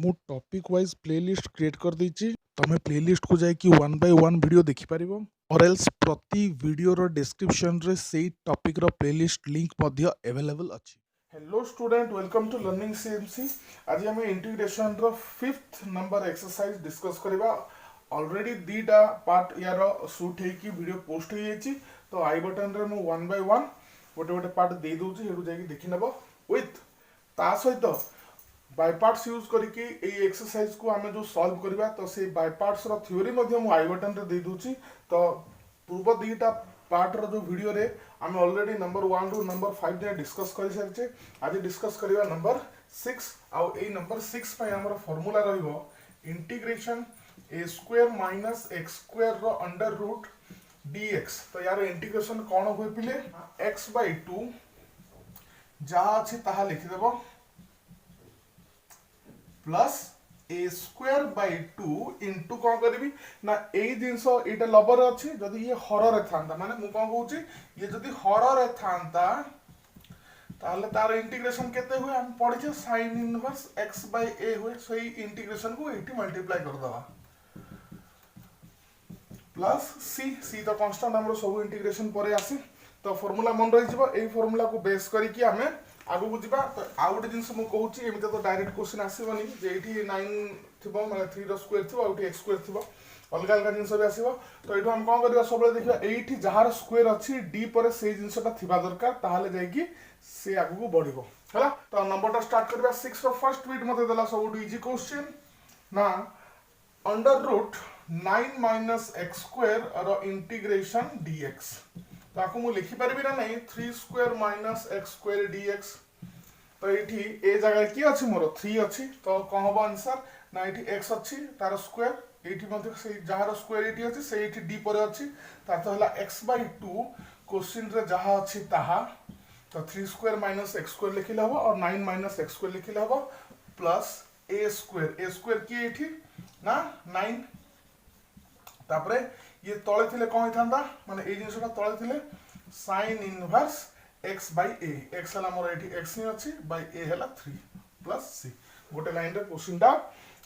मु topic wise playlist create कर देछि। तमे प्लेलिस्ट को जाय कि वन बाय वन वीडियो देखि परिबो और एल्स प्रति वीडियो रो डिस्क्रिप्शन रे सेही टॉपिक रो प्लेलिस्ट लिंक मध्य अवेलेबल अछि। Hello student, welcome to learning CMC. आज हम इंटीग्रेशन रो 5th नंबर एक्सरसाइज डिस्कस करबा। ऑलरेडी दीटा पार्ट यार शूट है कि वीडियो पोस्ट हो जाइछि, तो आई बटन रे मु वन बाय वन गोटे गोटे पार्ट दे दूछि, हेडु जाय कि देखि नबो। विथ ता सहित बाय पार्ट्स यूज करके ये एक्सरसाइज को आमे जो सॉल्व करबा, तो से बाय पार्ट्स रो थ्योरी मध्य मु आई बटन रे दे दूछि। तो पूर्व दीटा पार्ट रो जो वीडियो रे आमे ऑलरेडी नंबर 1 टू नंबर 5 जे डिस्कस करि सारछे। आज डिस्कस करिवा नंबर 6। आ ए नंबर 6 पय हमर फार्मूला रहइबो integration a square minus x square रो अंडर रूट dx। तो यार इंटीग्रेशन कोन होय पिले x/2 जहा अछि ताहा लिखि देबो plus a square by 2 into कौन करी ना ए जिनस ये लबर अच्छी। जदि ये हर रे था माने मु कौन कहूँ ये जदि हर रे था ताले तार इंटीग्रेशन केते हुए हम पढ़िछे sin inverse x by a हुए। सही इंटीग्रेशन को 80 मल्टीप्लाई कर दवा प्लस c तो कांस्टेंट हमरो सब इंटीग्रेशन परे आसी। तो फार्मूला मन रही जिवो। ए फार्मूला को बेस करके हमें आगु बुझिबा। तो आ गोटे जिंस मु कहूची एमिते तो डायरेक्ट क्वेश्चन आसीबनी जे एठी 9 थिबो माने 3 रो स्क्वायर थिबो आउटी x स्क्वायर थिबो, अलग अलग जिंस भी आसीबो। तो एठो हम कोन करबा सबले देखिबा एठी जहार स्क्वायर अछि d परे से जिंसटा थिबा दरकार, ताहाले जाय कि से आगु को बढ़िबो हला। तो नंबरटा स्टार्ट करबा 6 रो फर्स्ट बिट मते देला सब इजी क्वेश्चन ना under root 9 minus x square रो इंटीग्रेशन dx। ताको मु लिखि परबी ना नहीं 3 square minus x square dx। तो ये ए जगह की अच्छी मोर 3 अच्छी, तो कौन हम आंसर ना ये x अच्छी तार स्क्वायर ये जार स्क्वायर ये अच्छी से डी पर अच्छी तार तो है x/2 क्वेश्चन रे जहाँ अच्छी ताहा। तो 3 स्क्वायर माइनस x स्क्वायर लिखिले हबो और 9 माइनस x स्क्वायर लिखिले हबो प्लस a स्क्वायर की ये ना 9 तापरे ये तले थिले कौन होइथांदा माने ए जिंसटा तले थिले sin inverse x by a। x हला मोर एठी x नि अछि by a हला 3 प्लस c। गोटे लाइन रे क्वेश्चन दा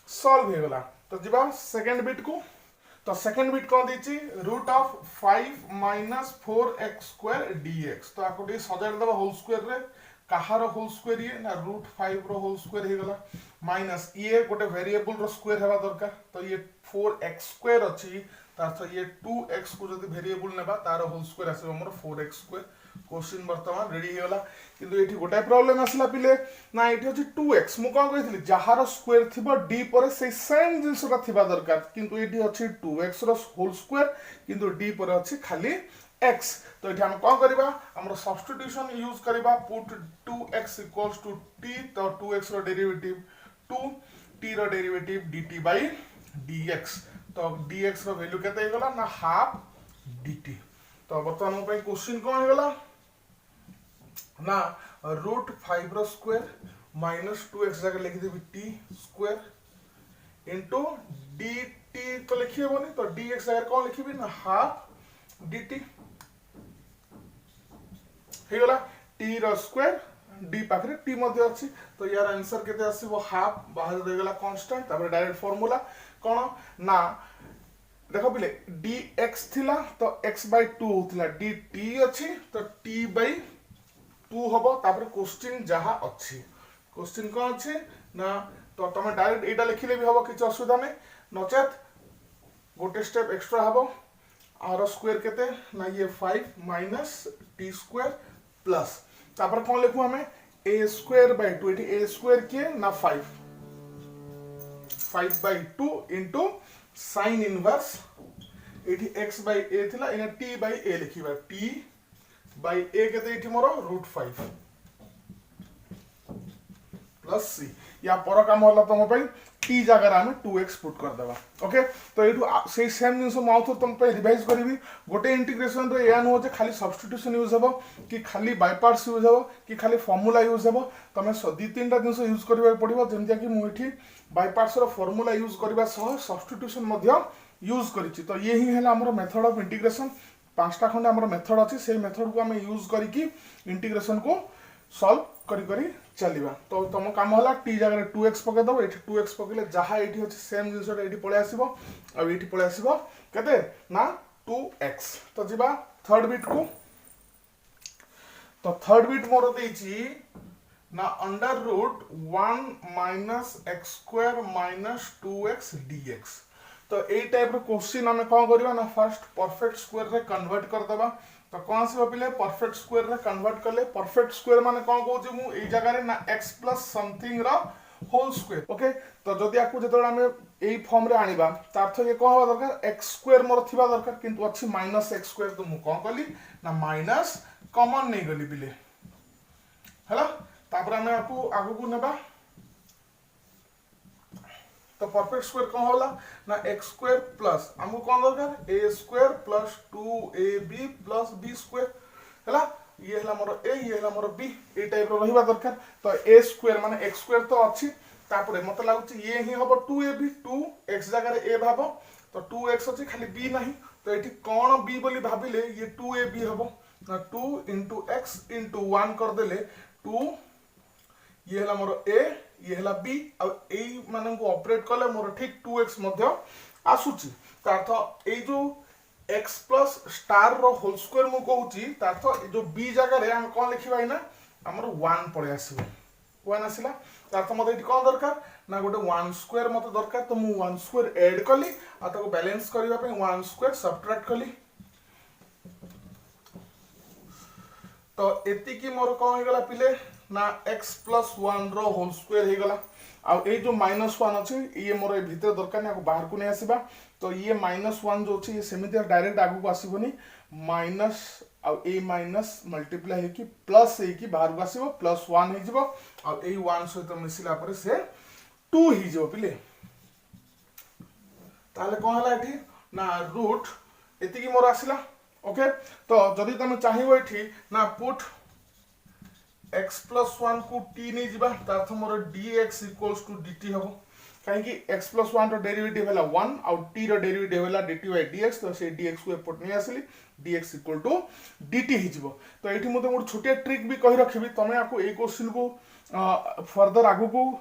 सॉल्व हे गला। तो जिबा सेकंड बिट को। तो सेकंड बिट को दिछि root of 5 minus 4x square dx। तो आको डी सजाड़ दबा होल स्क्वायर रे कहार होल स्क्वायर ये ना रूट 5 रो होल स्क्वायर हे गला माइनस ये गोटे वेरिएबल रो स्क्वायर हेबा दरकार। तो ये 4x स्क्वायर अछि तार ये 2x को जदि वेरिएबल नेबा तार होल स्क्वायर आसीबो हमर 4x स्क्वायर। क्वेश्चन वर्तमान रेडी हे गला। किंतु एठी गोटे प्रॉब्लम आसला पिले ना एठी अछि 2x। मु कोन कहितली जहार स्क्वायर थिबो d पर से सेम जिंसटा थिबा दरकार, किंतु एठी अछि 2x रो होल स्क्वायर किंतु d पर अछि खाली x। तो एठी हम कोन करबा हमर सब्स्टिट्यूशन यूज करबा put 2x equals to t। तो 2x रो डेरिवेटिव 2 t रो डेरिवेटिव dt बाय dx। तो dx रो वैल्यू केते हे गला ना हाफ dt। तो बर्तमान मो पे क्वेश्चन कोन हे गला ना रूट 5 रो स्क्वायर माइनस 2x जगह लिखि देबी t स्क्वायर इनटू dt। तो लिखि हेबोनी तो dx जगह कोन लिखिबी ना हाफ dt हे गला। t रो स्क्वायर d पाखरे t मध्ये अछि। तो यार आंसर केते आसीबो हाफ बाहर दे गला कांस्टेंट। तापर डायरेक्ट फार्मूला कोन ना देखो पिले dx थिला तो x/2 होतिला dt अछि तो t/2 हबो। तापर क्वेश्चन जहा अछि क्वेश्चन कोन अछि ना तो तमे डायरेक्ट एटा लिखिले भी हबो किछ असुविधा नै, नचेत गोटे स्टेप एक्स्ट्रा हबो। r स्क्वायर केते ना ये 5 माइनस t स्क्वायर प्लस तापर कोन लिखु हमें a square by 2। Eighty a square के ना 5/2 इनटू sin इनवर्स एठी x by a थिला इना t by a लिखिबा t by a केते एठी मोर रूट 5 प्लस c। या पर काम होला तम पई t जगह हम 2x पुट कर देबा। ओके तो एठू से सेम जिंस माउथ तम पे रिवाइज करबी। गोटे इंटीग्रेशन रे या न हो जे खाली सब्स्टिट्यूशन यूज हेबो कि खाली बाय पार्ट्स यूज हेबो कि खाली फार्मूला यूज हेबो। तमे दी तीनटा जिंस यूज करबा पड़िबो। जेमतिया कि मु एठी बाय पार्ट्स रो फार्मूला यूज करबा सह सब्स्टिट्यूशन मध्य यूज करिछि। तो ये ही है हमर मेथड ऑफ इंटीग्रेशन। पांचटा खंड हमर मेथड अछि, से मेथड को हम यूज करिकि इंटीग्रेशन को सॉल्व करी करी चलिबा। तो तुम काम होला t जगह 2x पके दबो, एठी 2x पकेले जहा एठी अछि सेम जिंसटा एठी पळे आसीबो आ एठी पळे आसीबो केते ना 2x। तो जिबा थर्ड बिट को। तो थर्ड बिट मोर देछि ना under root 1 minus x square minus 2x dx। तो ए टाइप रो क्वेश्चन हमें कौन करबा ना फर्स्ट परफेक्ट स्क्वायर रे कन्वर्ट कर दबा। तो कौन आसीबा पिले परफेक्ट स्क्वायर रे कन्वर्ट करले परफेक्ट स्क्वायर माने कौन कहूची मु ए जगह रे ना x प्लस समथिंग रो होल स्क्वायर। ओके तो जदि आकु जतरा हमें ए फॉर्म रे आनिबा त अर्थ ये कोन होबा दरकार x स्क्वायर मोर थिबा दरकार, किंतु अछि माइनस x स्क्वायर। तो मु कोन कली ना माइनस कॉमन नै गली पिले हला। तापर हमें आगु को नेबा। तो परफेक्ट स्क्वायर कौन होला ना एक्स स्क्वायर प्लस हमको कौन दरकार A square plus 2ab plus B square हैला। ये हैला मोर ए ये हैला मोर बी ए टाइप रो रहिबा दरकार। तो ए स्क्वायर माने एक्स स्क्वायर तो अछि तापरे मते लागुची ये ही हबो 2ab 2x जगह रे ए भाबो। तो 2x अछि खाली b नाही। तो एठी कोन b बोली भाबिले ये 2ab हबो ना 2 * x * 1 कर देले 2 ये हैला मोर ए ये हैला बी आ ए माने को ऑपरेट करले मोर ठीक 2x मध्य आसुची। त अर्थ ए जो x प्लस स्टार रो होल स्क्वायर मु कहूची त अर्थ ए जो b जगह रे हम कोन लिखिबा इना हमर 1 पळे आसीबो 1 आसीला। त अर्थ मते एठी कोन दरकार ना गोटे 1 स्क्वायर मते दरकार। तो मु 1 स्क्वायर ऐड कली आ ताको बैलेंस करिवा पे 1 स्क्वायर सब्ट्रैक्ट कली। तो एति की मोर कोन हे गला पिले ना x प्लस 1 रो होल स्क्वायर हे गला। आ ए जो -1 अछि ये मोर ए भीतर दरकार नै बाहर को नै आसीबा। तो ये -1 जो अछि ये सेमिति डायरेक्ट आगु को आसीबोनी माइनस आ ए माइनस मल्टीप्लाई हे कि प्लस हे कि बाहर को आसीबो +1 हे जिवो आ ए 1 सहित मिसिला पर से 2 हे जिवो पिले। ताले कोन हला एठी ना रूट एति की मोर आसीला। ओके तो जदि तुम चाहिबो एठी ना पुट x प्लस 1 को t नै जिबा त अर्थ मोर dx = dt हबो। काहे कि x प्लस 1 रो डेरिवेटिव हला 1 आ t रो डेरिवेटिव हला dt बाय dx। तो से dx को एपट नै आसली dx = dt हि जिवो। तो एठी मते मोर छोटे ट्रिक भी कहि रखिबी तमे आको ए क्वेश्चन को फर्दर आगु को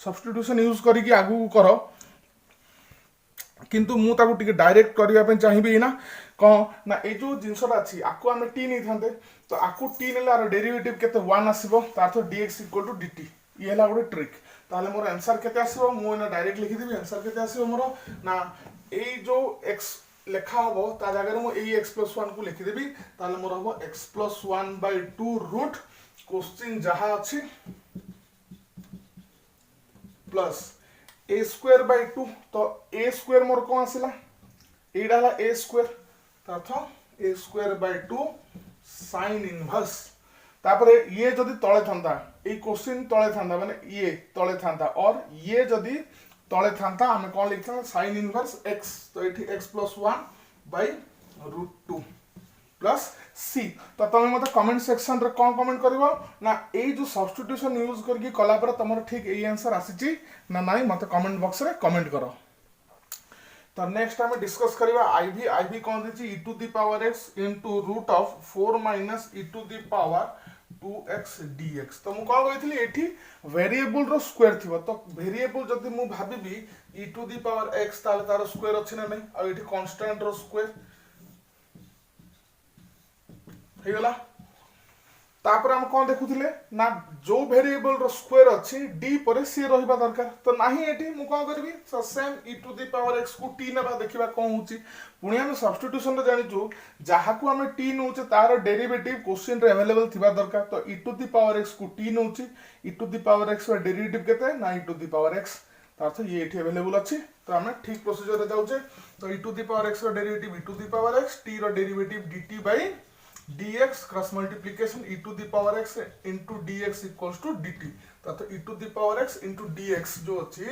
सब्स्टिट्यूशन यूज करी कि आगु को करो, किंतु मु ताको टिके डायरेक्ट करिया पे चाहिबी ना कौन ना ए जो जिंसटा अछि आको हमें t नै थांते। तो आको t नेला रो डेरिवेटिव केते 1 आसीबो त अर्थ dx = dt। ये हला गोटे ट्रिक। ताले मोर आंसर केते आसीबो मु ना डायरेक्ट लिखि देबी। आंसर केते आसीबो मोर ना ए जो x लेखा हबो ता जगह रे मु ए x + 1 को लिखि देबी। ताले मोर हबो x + 1/2 रूट क्वेश्चन जहा अछि प्लस a²/2। तो a² मोर कोन आसीला एडा हला a² त अर्थ a²/2 sin इनवर्स। तापरे ये जदि तळे थांता ए क्वेश्चन तळे थांता माने ये तळे थांता और ये जदि तळे थांता हमें कोन लिखता sin इनवर्स x। तो एठी x + 1/√2 प्लस c। तो तुम मते कमेंट सेक्शन रे कोन कमेंट करबो ना ए जो सब्स्टिट्यूशन यूज करके कला पर तमर ठीक ए आंसर आसीची ना नाइ मते कमेंट बॉक्स रे कमेंट करो। तो नेक्स्ट हमें डिस्कस करिवा आईवी कोन दिछि e⁻x √4 - e⁻2x dx। तो मु कोन कहितली एठी वेरिएबल रो स्क्वायर थिबो। तो वेरिएबल जदि मु भाबिबी e⁻x ताले तार स्क्वायर अछि ना नै आ एठी कांस्टेंट रो स्क्वायर हे गला। तापर हम कोन देखुथिले ना जो वेरिएबल रो स्क्वायर अछि d पर c रहिबा दरकार। तो नाही एठी मु कोन करबी सो सेम e⁻x को t नेबा देखिबा कोन होची। पुणी हम सब्स्टिट्यूशन रे जानिचू जहा को हम t नउचे तार डेरिवेटिव क्वेश्चन रे अवेलेबल थिबा दरकार। तो e⁻x को t नउची e⁻x रो डेरिवेटिव केते ना e⁻x अर्थ ये एठी अवेलेबल अछि। तो हम ठीक प्रोसीजर रे जाउचे। तो e⁻x रो डेरिवेटिव e⁻x t रो derivative dt/dx cross multiplication e⁻x into dx = dt। तो e⁻x into dx जो अछि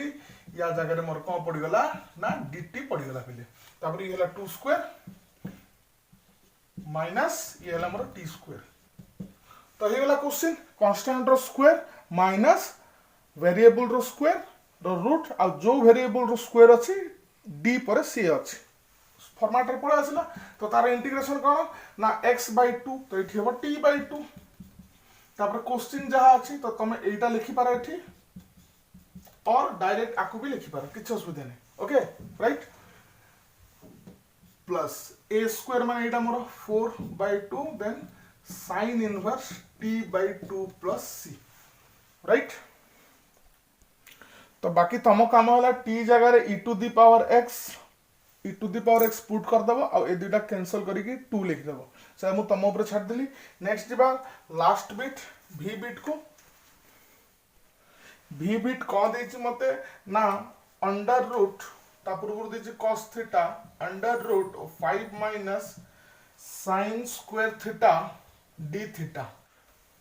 या जगह रे मोर कोन पड़ी गला ना dt पड़ी गला पहिले। तापर ये हला 2² माइनस ये हला मोर t²। तो हे गला क्वेश्चन कांस्टेंट रो स्क्वायर माइनस वेरिएबल रो स्क्वायर रो रूट आ जो वेरिएबल रो स्क्वायर अछि d पर c अछि फॉर्मेट रे पळे आसिला। तो तार इंटीग्रेशन कोन ना x/2 तो एठी हबो t/2 तापर क्वेश्चन जहाँ अच्छी तो तुम एटा लिखिपार एठी और डायरेक्ट आकु भी लिखिपार किसी असुविधा नहीं okay right plus a square मान एटा मोर 4/2 then sin inverse t/2 plus c right तो बाकी तुम काम है t जगह e to the power x put कर दबो आ ए दुटा कैंसिल करके 2 लिख दबो से मु तुम ऊपर छाड़ देली नेक्स्ट जीवा लास्ट बिट v बिट को v बिट कौन देछि मते ना अंडर रूट ता पूर्व देछि cos theta under root 5 minus sin square theta d theta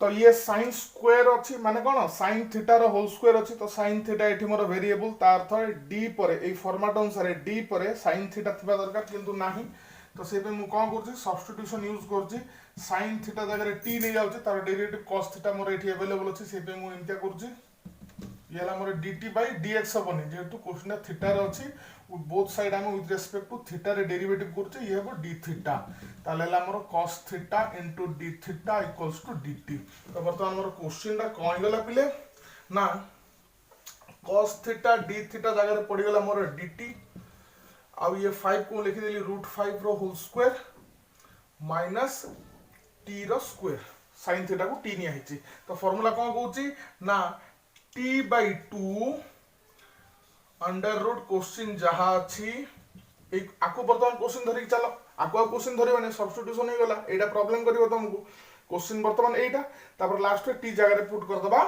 तो ये sin स्क्वायर अच्छी माने कौन sin थीटा रो होल स्क्वायर अच्छी तो sin थीटा एठी मोर वेरिएबल तार अर्थ d परे ए फॉर्मेट अनुसार d परे sin थीटा थिबा दरकार किंतु नाही तो से पे मु कोन करछि सब्स्टिट्यूशन यूज करछि sin थीटा जगह रे t नै जाउछि तार डेरिवेटिव cos थीटा मोर एठी अवेलेबल अछि से पे मु इनता करछि येला मोर dt बाय dx हबनी जेहेतु क्वेश्चन थीटा रे अछि बोथ साइड हम विथ रिस्पेक्ट टू थीटा रे डेरिवेटिव करछि ये हबो d थीटा ताले ला मोर cos theta into d theta equals to dt तो बर्तमान मोर क्वेश्चन रा कोन गला पिले ना cos थीटा d थीटा जगह रे पड़ी गला मोर dt आ ये 5 को लिखि देली √5 रो होल स्क्वायर माइनस t रो स्क्वायर sin थीटा को t निया हिची तो फार्मूला कोन कहूची ना t/2 अंडर रूट क्वेश्चन जहाँ अच्छी एक आको बर्तमान क्वेश्चन धरिक चलो आको क्वेश्चन धरिबा नै सब्स्टिट्यूशन हो गला एटा प्रॉब्लम करिवो तुमको क्वेश्चन बर्तमान एटा तापर लास्ट में t जगह रे पुट कर दबा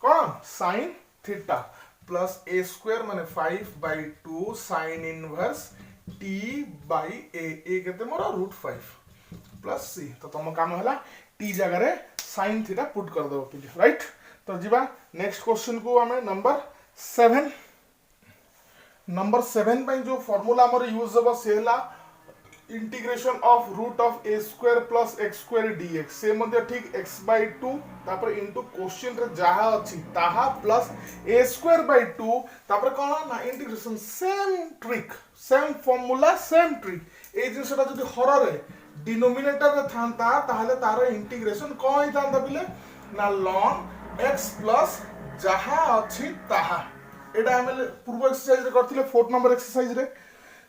कोन sin theta plus a square माने 5/2 sin इनवर्स t/a ए केते मोर √5 प्लस c तो तुम काम हला t जगह रे sin थीटा पुट कर दबो पिले राइट तो जीवा नेक्स्ट क्वेश्चन को हमें नंबर 7 पे जो फार्मूला हमर यूज होबा से हला integration of root of a square plus x square dx से मध्ये ठीक x/2 तापर इनटू क्वेश्चन रे जहा अछि ताहा प्लस a स्क्वायर बाय 2 तापर कोन ना integration same trick same formula same trick ए जिनसटा जदी हर रे डिनोमिनेटर रे थांता ताहले तार इंटीग्रेशन कोन ही थांता बिले ना ln x प्लस जहा अछि ताहा एटा हम पूर्व एक्सरसाइज रे करथिले 4th नंबर एक्सरसाइज रे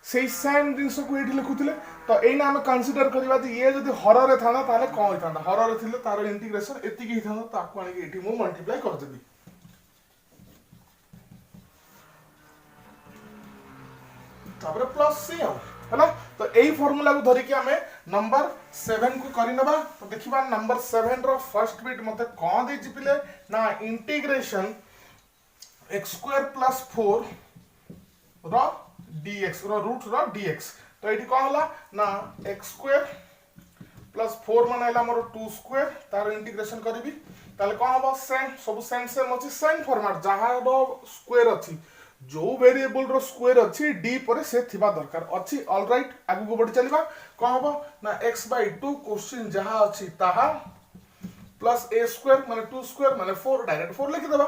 सेही सेम जिंस को एठी लिखुथिले तो एना हम कंसीडर करबा जे ये जदी हर रे थाना ताले कोन होई थाना हर रे थिले तार इंटीग्रेशन एति की थाना तो आको आनी एठी मु मल्टीप्लाई कर देबी तापर प्लस सी हला तो एही फार्मूला को धरि के हमें नंबर 7 को करि नबा तो देखिबा नंबर 7 रो फर्स्ट बिट मते कोन दे जिपिले ना इंटीग्रेशन x स्क्वायर प्लस 4 रो dx रो रूट रो dx तो एठी कोन हला ना x स्क्वायर प्लस 4 मानेला मोर 2 स्क्वायर तार इंटीग्रेशन करबी ताले कोन हबो सेम सब सेम अछि सेम फॉर्मेट जहा रो स्क्वायर अछि जो वेरिएबल रो स्क्वायर अछि d पर से थिबा दरकार अछि ऑलराइट आगु को बढ़ी चलीबा कोन हबो ना x/2 क्वेश्चन जहा अछि ताहा प्लस a स्क्वायर माने 2 स्क्वायर माने 4 डायरेक्ट 4 लिखि देबा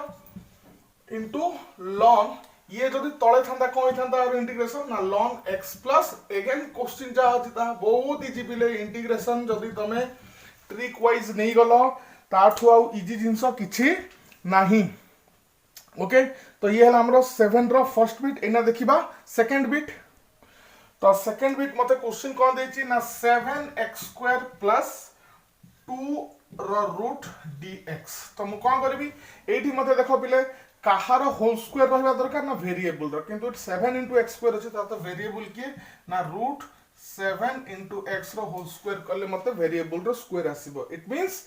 इनटू ln ये जदी तळे थांदा कोन थांदा और इंटीग्रेशन ना ln x plus again question जा अछि ता बहुत इजी बिले इंटीग्रेशन जदी तमे ट्रिक वाइज नहीं गलो ताठु आ इजी जिंस किछि नाही ओके तो ये हला हमरो 7 रो फर्स्ट बिट एना देखिबा सेकंड बिट तो सेकंड बिट मते क्वेश्चन कोन देछि ना 7x² प्लस 2 रो रूट dx तो मु कोन करबी एठी मते देखो पिले काहार होल स्क्वायर रहबा दरकार ना वेरिएबल रो किंतु 7 * x² अछि त वेरिएबल के ना रूट 7 * x रो होल स्क्वायर करले मते वेरिएबल रो स्क्वायर आसीबो इट मींस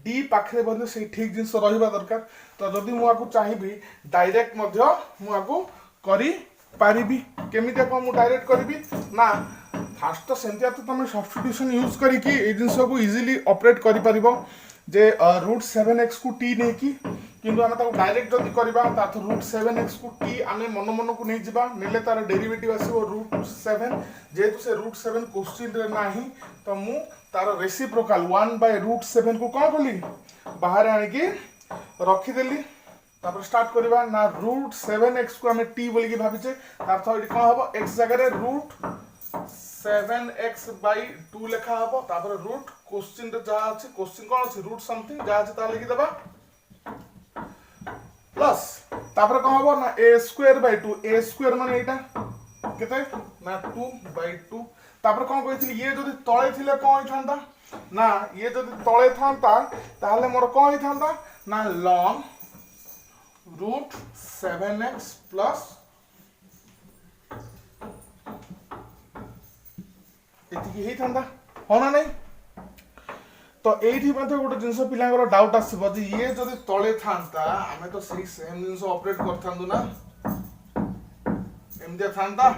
d पाखरे बने से ठीक जिंस रहबा दरकार तो जदी मु आकु चाहिबी डायरेक्ट मध्य मु आकु करी पारिबी केमिते को मु डायरेक्ट करबी ना फास्ट तो सेंतिया तो तुम सब्स्टिट्यूशन यूज करी कि ए जिंस को इजीली ऑपरेट करि परिबो जे रूट 7x को t नै कि किंतु हम ताको डायरेक्ट जदी करबा ता तो रूट 7x को t आने मन मन को नै जिबा नेले तार डेरिवेटिव आसीबो रूट 7 जेतु से रूट 7 क्वेश्चन रे नाही तो मु तार रेसिप्रोकल 1/√7 को कोन बोली बाहर आनी कि रखी देली तापर स्टार्ट करबा ना रूट 7x को हम t बोली कि भाबिचे तार तो कोन हबो x जगह रे रूट 7x/2 लेखा हबो तापर रूट क्वेश्चन रे जहा अछि क्वेश्चन कोन अछि रूट समथिंग जहा अछि ता लिखि देबा प्लस तापर कोन हबो ना a²/2 a² माने एटा केते ना 2/2 तापर कोन कहितली ये जदी तळे थिले कोन होइथांता ना ये जदी तळे थांता ताहले मोर कोन होइथांता ना ln √7x प्लस एतिकी हेई थांदा होना नहीं तो एठी मध्ये गोटे जिंस पिलांगर डाउट आसीबो जे ये जदी तळे थांता हमें तो सही सेम जिंस ऑपरेट करथांदु ना एमदिया थांता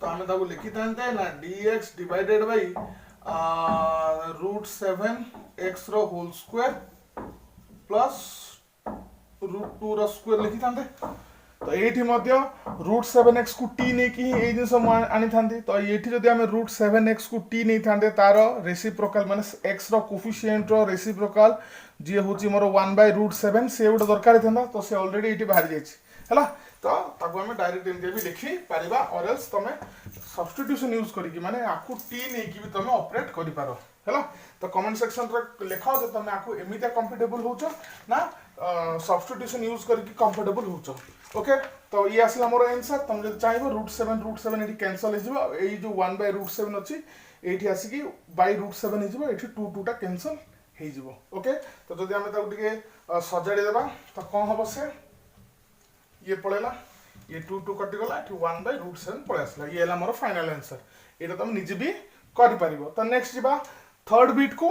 तो हमें ताको लिखि थांते ना dx डिवाइडेड बाय √7x रो होल स्क्वायर प्लस √2 रो स्क्वायर लिखि थांते तो एठी मध्ये √7x को t नै कि ए जिंस आनी थांती तो एठी जदी हमें √7x को t नै थांते तार रेसिप्रोकल माने x रो कोफिशिएंट रो रेसिप्रोकल जे होची मोर 1/√7 से उड दरकार थांदा तो से ऑलरेडी एठी बाहर जायछि हला तो ताको हमें डायरेक्ट एमजे भी लिखि परिबा और एल्स तमे सब्स्टिट्यूशन यूज करी कि माने आकु t नै कि भी तमे ऑपरेट करि पारो हला तो कमेंट सेक्शन रे लिखाओ जे तमे आकु एमिता कंफर्टेबल होचो ना सब्स्टिट्यूशन यूज करके कंफर्टेबल होचो ओके तो ये आसला मोर आंसर तुम जब चाहिबो √7 एठी कैंसिल हे जिवो एई जो 1/√7 अछि एठी आसी कि /√7 हे जिवो एठी 2 टा कैंसिल हे जिवो ओके तो जदी हमें ताको टिके सजाडी देबा तो कोन हबो से ये पळेला ये 2 कटि गला एठी 1/√7 पळे आसला ये हला मोर फाइनल आंसर एटा तुम निजे भी करि परिबो तो नेक्स्ट जिबा थर्ड बिट को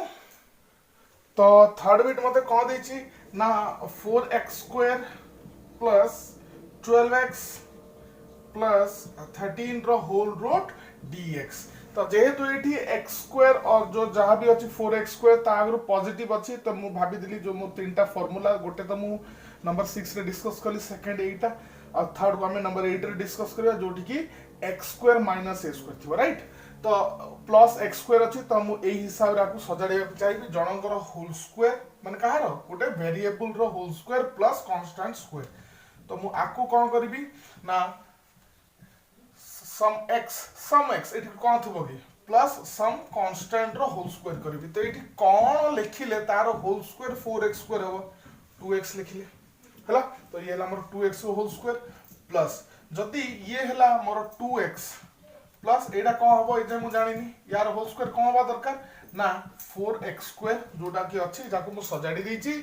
तो थर्ड बिट मते कोन देछि ना 4x² प्लस 12x प्लस 13 रो होल रूट dx तो जेहेतु एठी x² और जो जहां भी अछि 4x² ता अगर पॉजिटिव अछि तो मु भाबी दिली जो मु तीनटा फार्मूला गोटे तो मु नंबर 6 रे डिस्कस कली सेकंड एटा और थर्ड को हमें नंबर 8 रे डिस्कस करिया जोटी की x² - a² थिबो राइट तो प्लस x² अछि तो मु एही हिसाब रे आकु सजाडे चाहिबी जनकर होल स्क्वायर माने कहार गोटे वेरिएबल रो whole square plus constant square तो मु आकु कोन करबी ना सम x एठी कोन थबो की प्लस सम कांस्टेंट रो होल स्क्वायर करबी तो एठी कोन लिखिले तार होल स्क्वायर 4x² हो 2x लिखिले हला तो ये हला मोर 2x रो होल स्क्वायर प्लस जदी ये हला मोर 2x प्लस एडा कोन हबो एजे मु जानिनी यार होल स्क्वायर कोन हबा दरकार ना 4x² जोटा की अछि जाको मु सजाडी देछि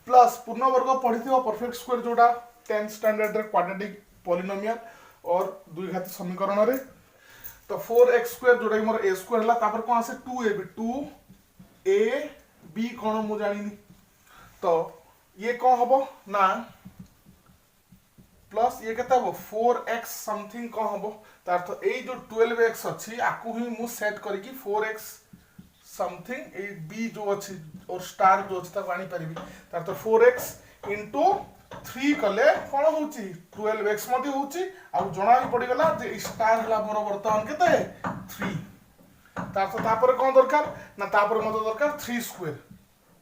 प्लस पूर्ण वर्ग पढिथिबो परफेक्ट स्क्वायर जोटा 10th स्टैंडर्ड रे क्वाड्रेटिक पॉलिनोमियल और द्विघात समीकरण रे तो 4x² जोटा की मोर a² हला तापर कोन आसे 2ab कोन मु जानिनी तो ये कोन हबो ना प्लस ये केता हबो 4x समथिंग कोन हबो तार तो ए जो 12x अछि आकु ही मु सेट करकी 4x समथिंग ए b जो अछि और स्टार जो अछि ता आनी परिबी तार तो 4x into 3 कले कोन होउची 12x मध्ये होउची आ जणा भी पड़ी गला जे स्टार हला मोर वर्तमान केते 3 तार तो तापर कोन दरकार ना तापर मते दरकार 3²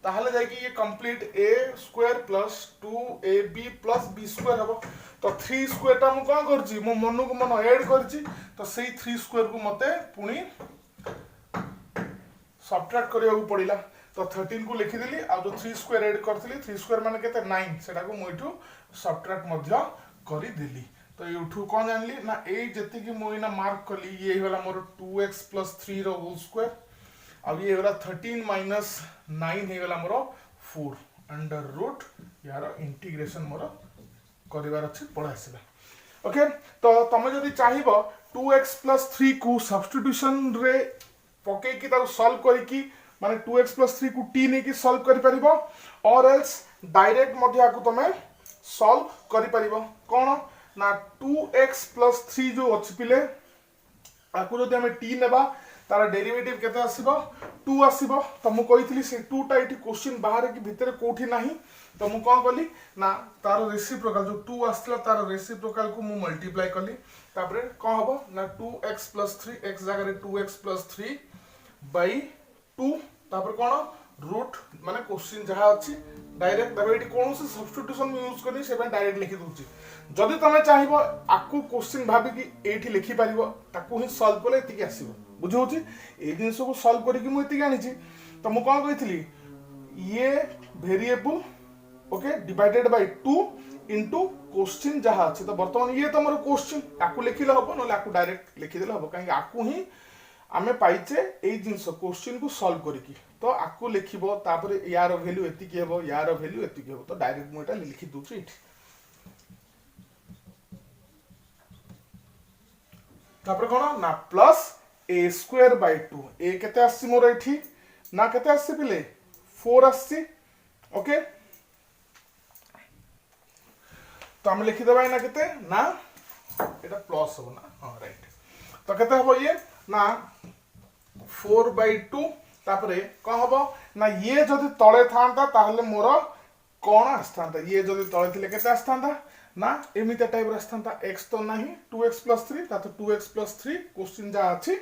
ताहले जाय कि ये complete a² plus 2ab plus b² हबो तो 3² ता मु कोन करची मो मनु को मन ऐड करची तो सेही 3² को मते पुनी सब्ट्रैक्ट करिया को पड़िला तो 13 को लिखि देली आ जो 3² ऐड करथली 3² माने केते 9 सेटा को मोइठू सब्ट्रैक्ट मध्य करि देली तो एठू कोन जानली ना ए जति कि मोइना मार्क कली ये वाला मोर 2x + 3 रो होल स्क्वायर अब ये वाला 13 - 9 हे वाला मोर 4 अंडर रूट यार इंटीग्रेशन मोर करिवार अछि पडा आसीला ओके तो तमे जदी चाहिबो 2x + 3 को सब्स्टिट्यूशन रे पके कि ता सॉल्व करी कि माने 2x + 3 को t ने कि सॉल्व करि परिबो और एल्स डायरेक्ट मध्ये आकु तमे सॉल्व करि परिबो कोन ना 2x + 3 जो अछि पिले आकु जदी हमें t नेबा तार डेरिवेटिव केते आसीबो 2 आसीबो त मु कहितली से 2 टा इटी क्वेश्चन बाहर कि भीतर कोठी नाही तो मु कोन कली ना तार रेसिप्रोकल जो 2 आस्तला तार रेसिप्रोकल को मु मल्टीप्लाई कली तापरे कोन हबो ना 2x + 3 x जगह रे 2x + 3 / 2 तापर कोन रूट माने क्वेश्चन जहाँ अच्छी डायरेक्ट तब ये कौन से सब्स्टिट्यूशन यूज करनी से डायरेक्ट लिखि दूची जदि तुम चाहिए आकु क्वेश्चन भाविकी ये लिखिपार ताकू ही सल्व कले ये आसो बुझे ये जिन को सल्व करके मुझे आनी तो मुझे कौन कही ये variable okay divided by 2 into question जहाँ अच्छे तो बर्तमान ये तुम क्वेश्चन आपको लिखिले हम ना आपको डायरेक्ट लिखिदेले हम कहीं आपको ही आमे पाइचे ये जिनस क्वेश्चन को सॉल्व करके तो आपको लिखिबो तापर यार वैल्यू एतिकी हेबो यार वैल्यू एतिकी हेबो तो डायरेक्ट मु एटा लिखि दूची इठी तापर कोन ना plus a square by 2 a केते आसी मोर एठी ना केते आसी पिले 4 आसी ओके तो हम लिखि देबा ना केते ना एटा प्लस हो ना हां राइट तो केते हबो ये ना 4/2 तापरे कौन हम ना ये जदि तले था ताहले मोर कौन आसता ये जदि तले थिले केते आसता ना एमिता टाइप आसता x तो नहीं 2x + 3 ता तो 2x + 3 क्वेश्चन जा अछि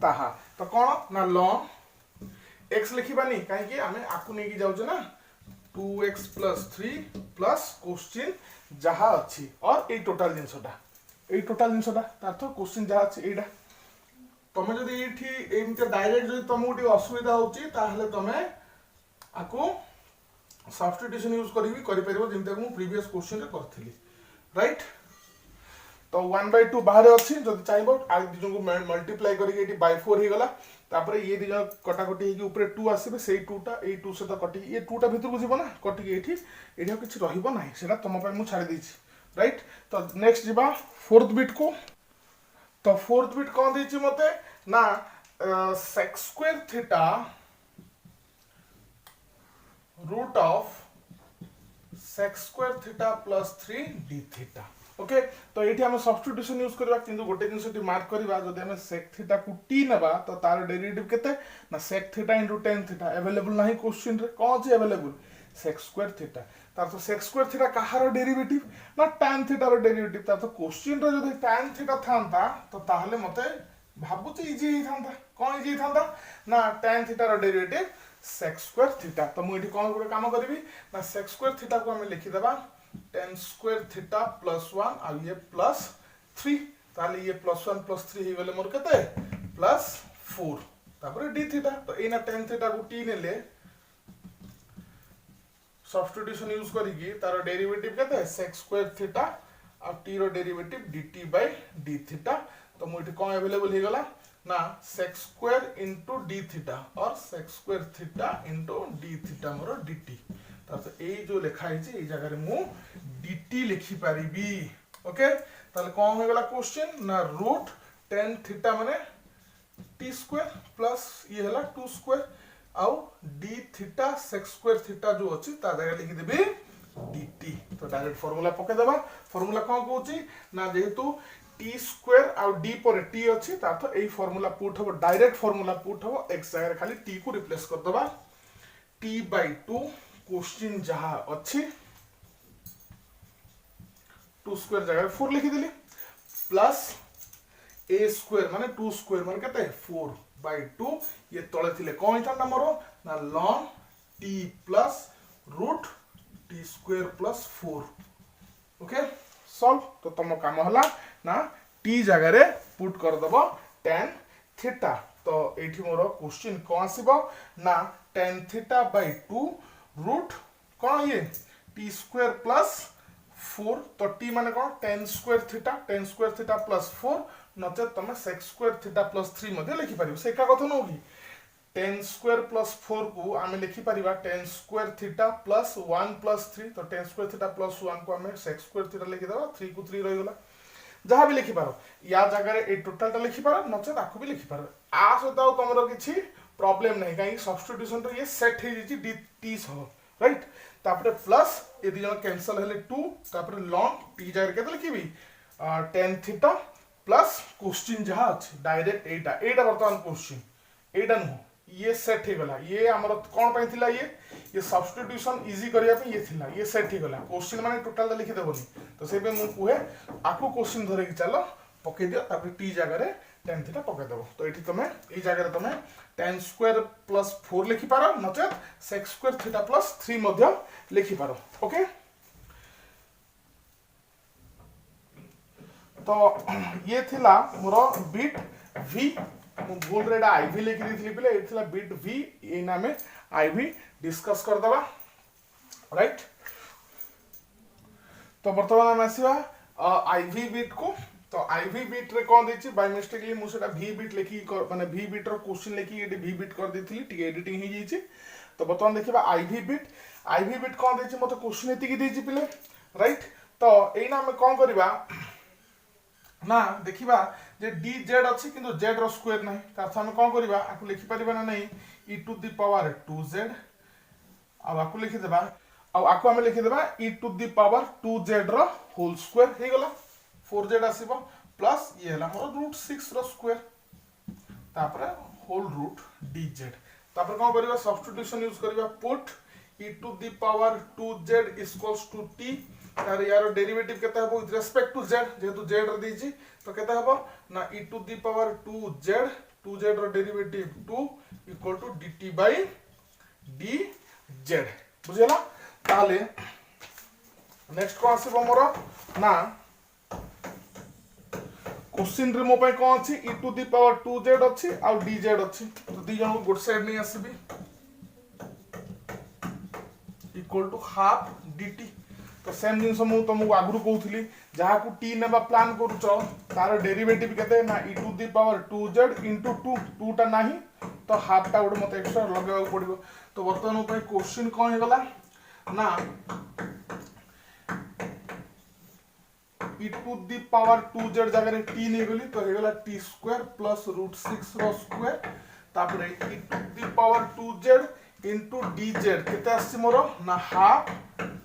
ताहा तो कौन ना ln x लिखिबानी काहे कि हमें आकु नै कि जाउछ ना 2x + 3 प्लस क्वेश्चन जहाँ अच्छी और ये टोटाल जिनसटा तार तो क्वेश्चन जहाँ अच्छी एटा तुम जब ये डायरेक्ट जो तुमको असुविधा होची तुम आपको सब्स्टिट्यूशन यूज कर प्रीवियस क्वेश्चन करी राइट तो 1/2 बाहर अच्छी जब चाहिए आ दिज को मल्टीप्लाई करके बाय 4 हो गला तापर ये दिज कटाकटी होगी ऊपर 2 आसबे से 2टा ये 2 से कटि ये 2टा भीतर को जीव ना कटिक ये किसी रहा से तुम मुझे छाड़ी देछि राइट तो नेक्स्ट जीवा फोर्थ बिट को तो फोर्थ बिट कौन देछि मते ना sec square theta root of sec square theta plus 3 d theta okay तो ये हम सब्स्टिट्यूशन यूज करबा किंतु गोटे जिनस मार्क करबा जदि हम sec थीटा को t नेबा तो तार डेरिवेटिव केते ना sec theta * tan theta available नाही क्वेश्चन रे कोन छै अवेलेबल sec स्क्वायर थीटा तार तो sec स्क्वायर थीटा कहार डेरिवेटिव ना tan थीटा रो डेरिवेटिव तार तो क्वेश्चन रे जदि tan थीटा थांता तो ताहले मते भाबुची इजी ही थांता कोन इजी थांता ना tan theta rho derivative sec square theta तो मु एठी कोन गुडे काम करबी ना sec स्क्वायर थीटा को हम लिखि देबा tan स्क्वायर थीटा प्लस 1 आ ये प्लस 3 ताले ये प्लस 1 प्लस 3 ही गले मोर केते प्लस 4 तापर d थीटा तो एना tan थीटा को t ने ले सब्स्टिट्यूशन यूज करिकी तार डेरिवेटिव केते sec स्क्वायर थीटा आ t रो डेरिवेटिव dt/d थीटा तो मोठी कोन अवेलेबल हे गला ना sec स्क्वायर * d थीटा और sec square theta * d theta more dt तो ए जो लिखा है ए जगह मु dt लिखि पारिबी ओके ताले कोन हो गला क्वेश्चन ना रूट tan थीटा माने t स्क्वायर प्लस ये हला 2 स्क्वायर आउ d theta sec square theta जो अछि ता जगह लिखि देबी dt तो डायरेक्ट फार्मूला पके देबा फार्मूला कोन कहूची ना जेहेतु t स्क्वायर आउ d पर t अछि ता तो एई फार्मूला पुट हो डायरेक्ट फार्मूला पुट हो x जगह खाली t को रिप्लेस कर देबा t/2 क्वेश्चन जहाँ अच्छी 2 स्क्वायर जगह 4 लिखी दिली प्लस a स्क्वायर माने 2 स्क्वायर माने केते 4/2 ये तळे थिले कोन था मोर ना ln t plus root t square plus 4 okay solve तो तुम काम हला ना t जगह रे पुट कर दबो tan थीटा तो एठी मोर क्वेश्चन कोन आसीबो ना tan थीटा बाय 2 रूट कौन ये t स्क्वायर प्लस 4 तो t माने कौन tan स्क्वायर थीटा प्लस 4 नचे तुम sec स्क्वायर थीटा प्लस 3 मध्ये लिखि पारिबो से का कथन हो कि tan स्क्वायर प्लस 4 को आमे लिखि Paribas tan square theta plus 1 plus 3 तो tan स्क्वायर थीटा प्लस 1 को आमे sec स्क्वायर थीटा लिखि देबा 3 को 3 रहि गला जहां भी लिखि पारो या जगह रे ए टोटल टा लिखि पारो नचे ताकू भी लिखि पारो आ सदा तमरो किछि प्रॉब्लम नहीं कहीं सब्स्टिट्यूशन तो ये सेट है जी dt सह राइट तापर प्लस ये दी जन कैंसिल हेले 2 तापर ln t जगह केते लिखिबी tan थीटा प्लस क्वेश्चन जहां अछि डायरेक्ट एटा वर्तमान क्वेश्चन एटा न ये सेट हे गला ये हमर कोन पय थिला ये सब्स्टिट्यूशन इजी करिया पे ये थिला ये सेट हे गला क्वेश्चन माने टोटल लिखि देबोनी तो से पे मु कुहे आकु क्वेश्चन धरे कि चलो पके दियो तापर t जगह रे tan थीटा पके देबो तो एठी तमे ए जगह रे तमे tan स्क्वायर प्लस 4 लिखि पारो नचेत sec स्क्वायर थीटा प्लस 3 मध्य लिखि पारो ओके तो ये थिला मोर बिट v मु भूल रे iv लिखि दिथि बिले ए थिला बिट v ए नामे iv डिस्कस कर दबा राइट तो वर्तमान हम आसीबा iv बिट को तो iv बिट रे कोन देछि बाय मिस्टेकली मु सेटा v बिट लिखि माने v बिट रो क्वेश्चन लिखि एडी v बिट कर देथिली ठीक एडिटिंग ही जाइछि तो वर्तमान देखिबा iv बिट कोन देछि मते क्वेश्चन एति की देछि पिले राइट तो एना हम कोन करबा ना देखिबा जे dz अछि किंतु z रो स्क्वायर नै त हम कोन करबा आकु लिखि परिबा ना नै e to the power 2z अब आकु लिखि देबा अब आकु हम लिखि देबा e to the power 2z रो होल स्क्वायर हे गेला 4z आसीबो प्लस ये हला हमर √6 रो स्क्वायर तापर होल रूट dz तापर कोन करबा सब्स्टिट्यूशन यूज करबा put e to the power 2z equals to t तार यार डेरिवेटिव केता हबो विथ रिस्पेक्ट टू z जेतु z रे दीजी तो केता हबो ना e to the power 2z रो derivative 2 equal to dt bye dz बुझिला ताले नेक्स्ट को आसीबो मोर ना क्वेश्चन रे मो पय कोन अछि e to the power 2z अछि आ dz अछि तो दी जन को गुड साइड नै आसीबी इक्वल टू हाफ dt तो सेम जिंस मु तुमको आगुरु कहउथली जहा को t नेबा प्लान करूचो तार डेरिवेटिव केते ना e to the power 2z into 2 टा नाही तो हाफ टा उड मते एक्स्ट्रा लगाव पड़िबो तो वर्तमान पय क्वेश्चन कोन हे गला ना e to the power 2z जगह रे t नै गली तो हे गला t स्क्वायर प्लस √6 रो स्क्वायर तापर e to the power 2z into dz केते आसी मोर ना हाफ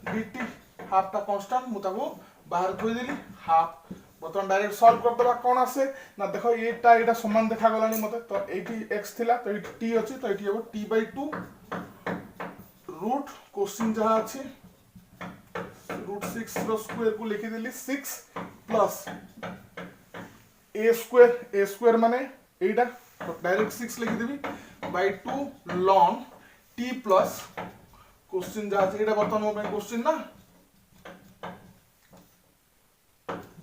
dt हाफ टा कांस्टेंट मु ताको बाहर थोई देली हाफ बतन डायरेक्ट सॉल्व कर दबा कोन आसे ना देखो एटा समान देखा गलानी मते तो एटी x थिला तो एटी t अछि तो एटी हेबो t बाय 2 रूट क्वेश्चन जहा अछि √6 रो स्क्वायर को लिखि देली 6 प्लस a स्क्वायर माने एटा तो डायरेक्ट 6 लिखि देबी by 2 ln t plus question जहा अछि एटा बतन मो क्वेश्चन ना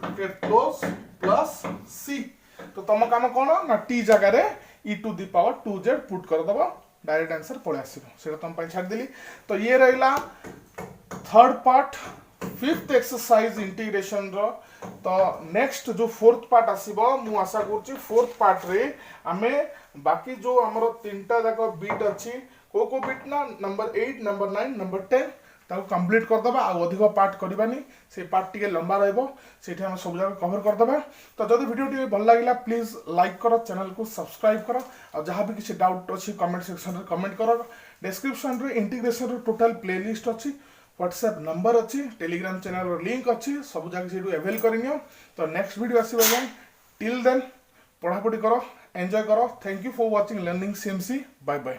ब्रैकेट क्लोज प्लस c तो तम काम कोन ना t जगह रे e to the power 2z put कर दबा डायरेक्ट आंसर पळे आसीबो सेटा तम पय छाड देली तो ये रहिला third part fifth exercise integration रो तो नेक्स्ट जो फोर्थ पार्ट आसीबो मु आशा करछि फोर्थ पार्ट रे हमें बाकी जो हमरो तीनटा जाको बीट अछि को बीट ना नंबर 8 नंबर 9 नंबर 10 ताको कंप्लीट कर दबा आ अधिक पार्ट करबानी से पार्ट टिके लंबा रहबो सेठी हम सब जगह कवर कर दबा तो जदि वीडियो टी भल लागिला प्लीज लाइक करो चैनल को सब्सक्राइब करो और जहां भी किसी डाउट अछि कमेंट सेक्शन रे कमेंट करो डिस्क्रिप्शन रे इंटीग्रेशन रो टोटल प्लेलिस्ट अछि व्हाट्सएप नंबर अछि टेलीग्राम चैनल रो लिंक अछि सब जगह सेठू अवेल करिनियो तो नेक्स्ट वीडियो आसीबो अगेन टिल देन पढ़ा पढ़ी करो एंजॉय करो thank you for watching learning CMC bye bye.